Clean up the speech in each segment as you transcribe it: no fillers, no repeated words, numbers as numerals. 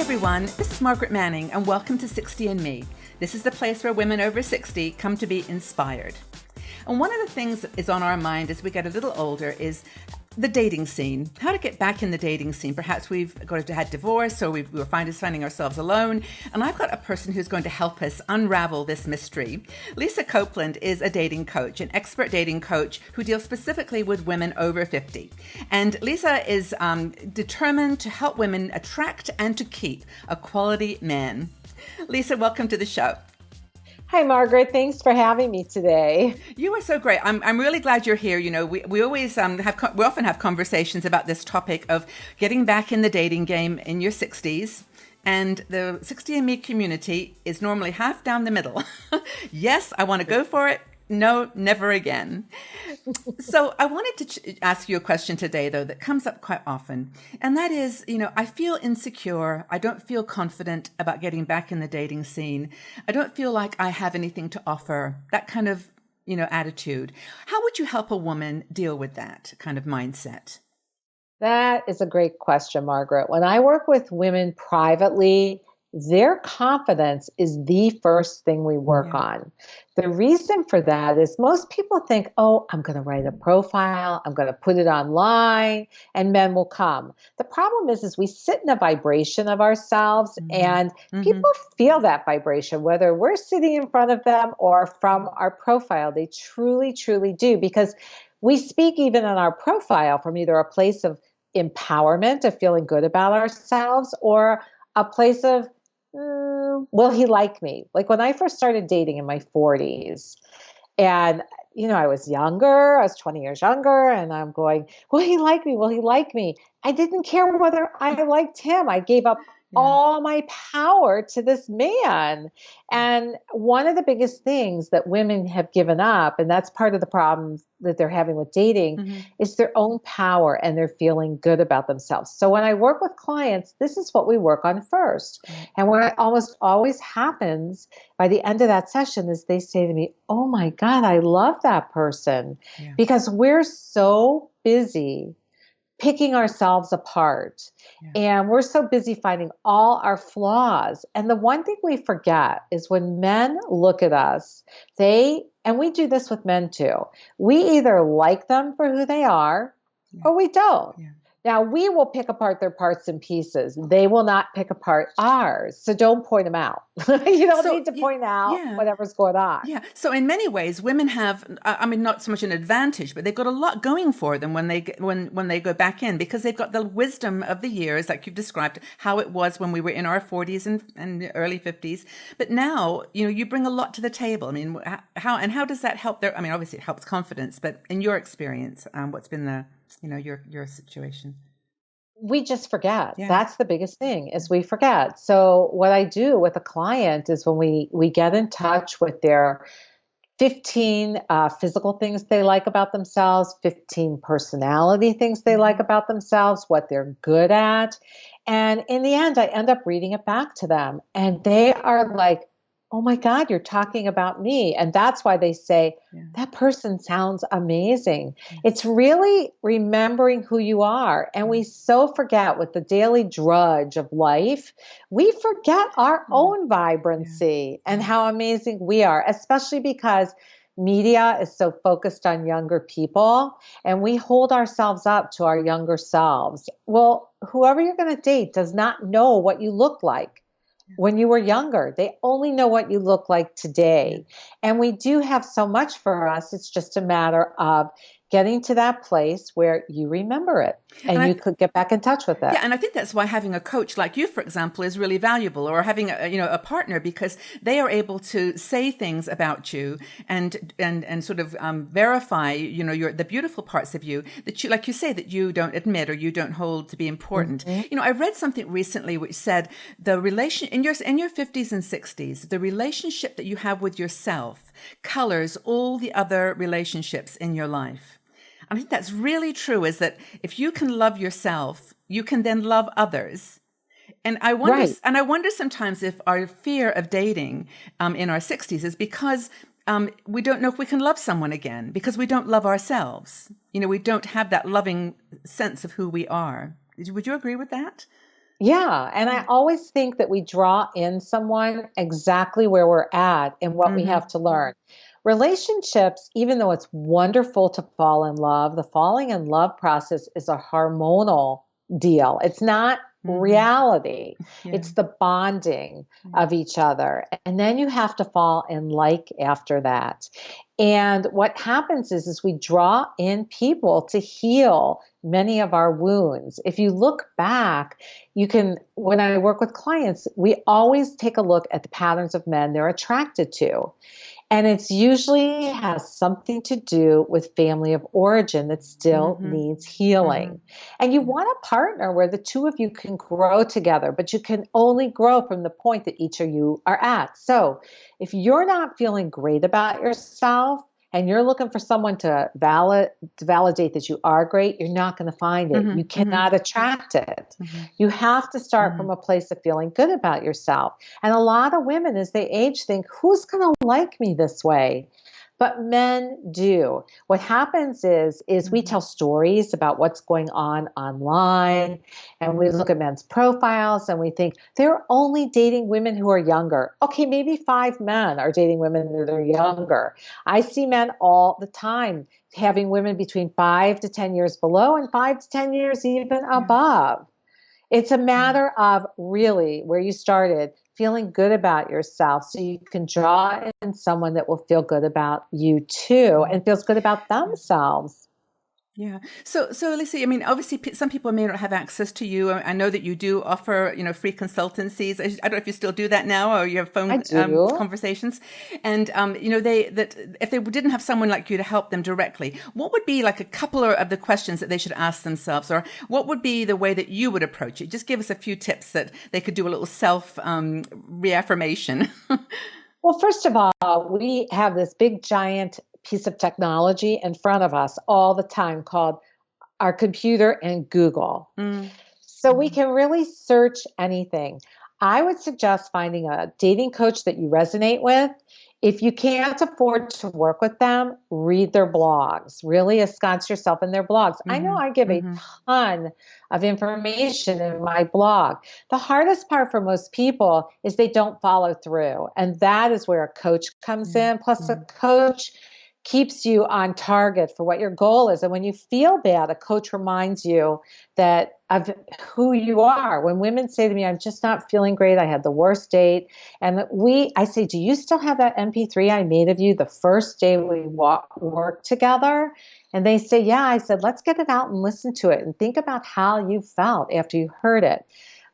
everyone, this is Margaret Manning and welcome to 60 and Me. This is the place where women over 60 come to be inspired. And one of the things that is on our mind as we get a little older is the dating scene, how to get back in the dating scene. Perhaps we've had divorce or we're finding ourselves alone. And I've got a person who's going to help us unravel this mystery. Lisa Copeland is a dating coach, an expert dating coach who deals specifically with women over 50. And Lisa is determined to help women attract and to keep a quality man. Lisa, welcome to the show. Hi, Margaret. Thanks for having me today. You are so great. I'm really glad you're here. You know, we always we often have conversations about this topic of getting back in the dating game in your 60s. And the 60 and Me community is normally half down the middle. Yes, I want to go for it. No, never again. So I wanted to ask you a question today, though, that comes up quite often. And that is, you know, I feel insecure. I don't feel confident about getting back in the dating scene. I don't feel like I have anything to offer, that kind of, attitude. How would you help a woman deal with that kind of mindset? That is a great question, Margaret. When I work with women privately, their confidence is the first thing we work on. The reason for that is most people think, oh, I'm going to write a profile, I'm going to put it online, and men will come. The problem is we sit in a vibration of ourselves, and people feel that vibration, whether we're sitting in front of them or from our profile. They truly, truly do, because we speak even on our profile from either a place of empowerment, of feeling good about ourselves, or a place of will he like me? Like when I first started dating in my 40s, and, I was younger, I was 20 years younger, and I'm going, will he like me? Will he like me? I didn't care whether I liked him. I gave up all my power to this man. And one of the biggest things that women have given up, and that's part of the problem that they're having with dating, is their own power, and they're feeling good about themselves. So when I work with clients, this is what we work on first. And what almost always happens by the end of that session is they say to me, oh my God, I love that person. Because we're so busy picking ourselves apart. And we're so busy finding all our flaws. And the one thing we forget is when men look at us, and we do this with men too, we either like them for who they are or we don't. Now, we will pick apart their parts and pieces. They will not pick apart ours. So don't point them out. You don't need to point out whatever's going on. So in many ways, women have, not so much an advantage, but they've got a lot going for them when they go back in, because they've got the wisdom of the years, like you've described, how it was when we were in our 40s and early 50s. But now, you bring a lot to the table. I mean, how does that help obviously it helps confidence, but in your experience, what's been the your situation? We just forget. That's the biggest thing, is we forget. So what I do with a client is when we get in touch with their 15 physical things they like about themselves, 15 personality things they like about themselves, what they're good at. And in the end, I end up reading it back to them. And they are like, oh my God, you're talking about me. And that's why they say, that person sounds amazing. It's really remembering who you are. And we so forget with the daily drudge of life, we forget our own vibrancy and how amazing we are, especially because media is so focused on younger people, and we hold ourselves up to our younger selves. Well, whoever you're going to date does not know what you look like when you were younger. They only know what you look like today. And we do have so much for us. It's just a matter of getting to that place where you remember it and you could get back in touch with it. Yeah, and I think that's why having a coach like you, for example, is really valuable, or having a partner, because they are able to say things about you and sort of verify the beautiful parts of you that you, like you say, that you don't admit or you don't hold to be important. I read something recently which said the relation in your 50s and 60s, the relationship that you have with yourself colors all the other relationships in your life. I think that's really true, is that if you can love yourself, you can then love others. And I wonder sometimes if our fear of dating in our 60s is because we don't know if we can love someone again, because we don't love ourselves. We don't have that loving sense of who we are. Would you agree with that? Yeah. And I always think that we draw in someone exactly where we're at and what we Mm-hmm. have to learn. Relationships, even though it's wonderful to fall in love, the falling in love process is a hormonal deal. It's not Mm-hmm. reality. Yeah. It's the bonding of each other. And then you have to fall in like after that. And what happens is we draw in people to heal many of our wounds. If you look back, you can, when I work with clients, we always take a look at the patterns of men they're attracted to. And it's usually has something to do with family of origin that still Mm-hmm. needs Mm-hmm. healing. And you want a partner where the two of you can grow together, but you can only grow from the point that each of you are at. So if you're not feeling great about yourself, and you're looking for someone to validate that you are great, you're not going to find it. Mm-hmm. You Mm-hmm. cannot attract it. Mm-hmm. You have to start Mm-hmm. from a place of feeling good about yourself. And a lot of women, as they age, think, who's going to like me this way? But men do. What happens is we Mm-hmm. tell stories about what's going on online, and we look at men's profiles and we think they're only dating women who are younger. Okay, maybe 5 men are dating women that are younger. I see men all the time having women between 5 to 10 years below and 5 to 10 years even Yeah. above. It's a matter of really where you started, feeling good about yourself so you can draw in someone that will feel good about you too Yeah. and feels good about themselves. Yeah. So Lisa, I mean, obviously, some people may not have access to you. I know that you do offer, free consultancies. I don't know if you still do that now, or you have I phone do. conversations. And they that if they didn't have someone like you to help them directly, what would be like a couple of the questions that they should ask themselves, or what would be the way that you would approach it? Just give us a few tips that they could do a little self reaffirmation. Well, first of all, we have this big giant piece of technology in front of us all the time called our computer and Google. Mm. So we can really search anything. I would suggest finding a dating coach that you resonate with. If you can't afford to work with them, read their blogs. Really ensconce yourself in their blogs. I know Mm-hmm. I give a Mm-hmm. ton of information in my blog. The hardest part for most people is they don't follow through. And that is where a coach comes Yeah. in. Plus, a Mm-hmm. coach keeps you on target for what your goal is. And when you feel bad, a coach reminds you that of who you are. When women say to me, I'm just not feeling great, I had the worst date. And I say, do you still have that MP3 I made of you the first day we worked together? And they say, yeah. I said, let's get it out and listen to it and think about how you felt after you heard it.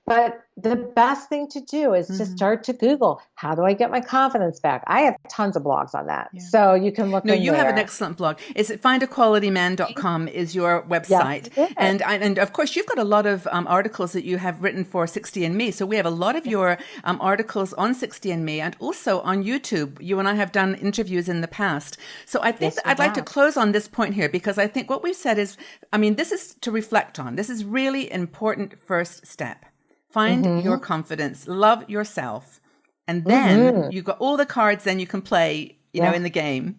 But the best thing to do is to Mm-hmm. start to Google, how do I get my confidence back? I have tons of blogs on that. Yeah. So you can look No, in you have an there. excellent blog. Is it findaqualityman.com is your Yes, website. it is. And of course, you've got a lot of articles that you have written for 60andMe. So we have a lot of your articles on 60andMe and also on YouTube. You and I have done interviews in the past. So I think Yes, that we I'd like to have. close on this point here because I think what we've said is, I mean, this is to reflect on. This is really important first step. Find your Mm-hmm. confidence, love yourself, and then Mm-hmm. you got all the cards then you can play, Yeah. in the game.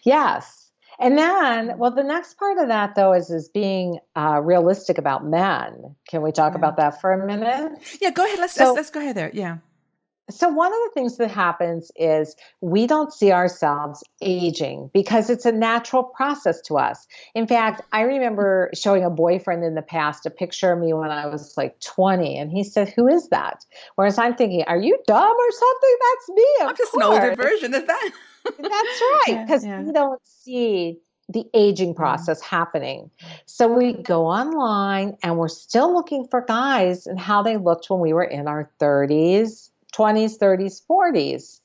Yes. And then, well, the next part of that, though, is being realistic about men. Can we talk Yeah. about that for a minute? Yeah, go ahead. So, Let's go ahead there. Yeah. so one of the things that happens is we don't see ourselves aging because it's a natural process to us. In fact, I remember showing a boyfriend in the past a picture of me when I was like 20, and he said, "Who is that?" Whereas I'm thinking, "Are you dumb or something? That's me, I'm of just an older course." version of that. That's right, Yeah, because yeah. we don't see the aging Yeah. process happening. So we go online and we're still looking for guys and how they looked when we were in our 30s, 20s, 30s, 40s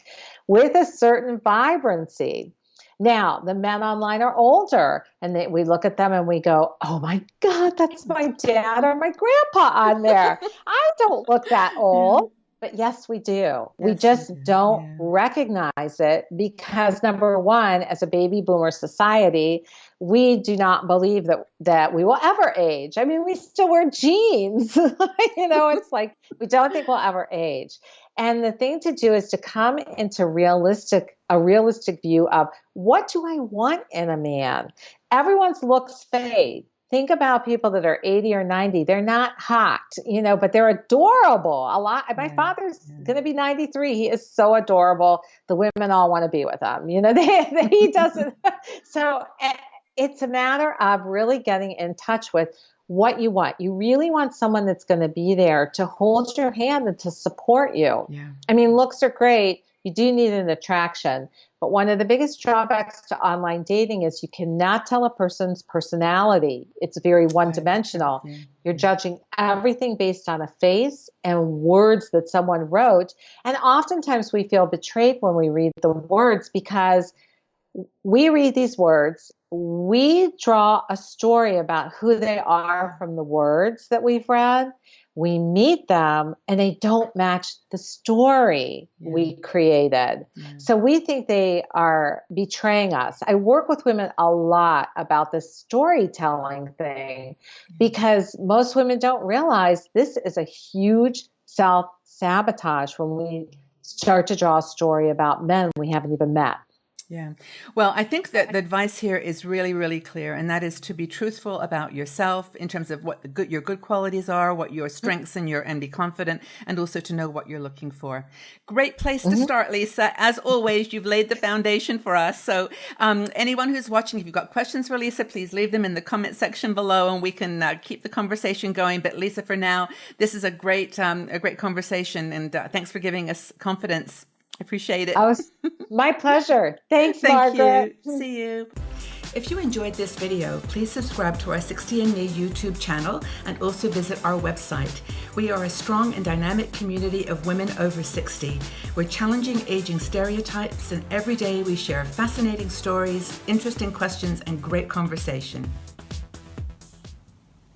with a certain vibrancy. Now, the men online are older and we look at them and we go, oh my God, that's my dad or my grandpa on there. I don't look that Yeah. old. But yes, we do. We Yes, you just do. don't Yeah. recognize it because number one, as a baby boomer society, we do not believe that we will ever age. I mean, we still wear jeans. It's like we don't think we'll ever age. And the thing to do is to come into a realistic view of what do I want in a man? Everyone's looks fade. think about people that are 80 or 90. They're not hot, but they're adorable. My father's going to be 93. He is so adorable. The women all want to be with him. He doesn't. So it's a matter of really getting in touch with what you want. You really want someone that's going to be there to hold your hand and to support you. Yeah. I mean, looks are great. You do need an attraction. But one of the biggest drawbacks to online dating is you cannot tell a person's personality. It's very one-dimensional. Yeah. You're judging everything based on a face and words that someone wrote. And oftentimes we feel betrayed when we read the words because we read these words, we draw a story about who they are from the words that we've read. We meet them and they don't match the story we created. Yeah. So we think they are betraying us. I work with women a lot about this storytelling thing because most women don't realize this is a huge self-sabotage when we start to draw a story about men we haven't even met. Yeah. Well, I think that the advice here is really, really clear, and that is to be truthful about yourself in terms of what your good qualities are, what your strengths and be confident, and also to know what you're looking for. Great place to start, Lisa. As always, you've laid the foundation for us. So anyone who's watching, if you've got questions for Lisa, please leave them in the comment section below, and we can keep the conversation going. But Lisa, for now, this is a great conversation, and thanks for giving us confidence. I appreciate it. My pleasure. Thanks, Margaret. You. See you. If you enjoyed this video, please subscribe to our 60andMe YouTube channel and also visit our website. We are a strong and dynamic community of women over 60. We're challenging aging stereotypes, and every day we share fascinating stories, interesting questions, and great conversation.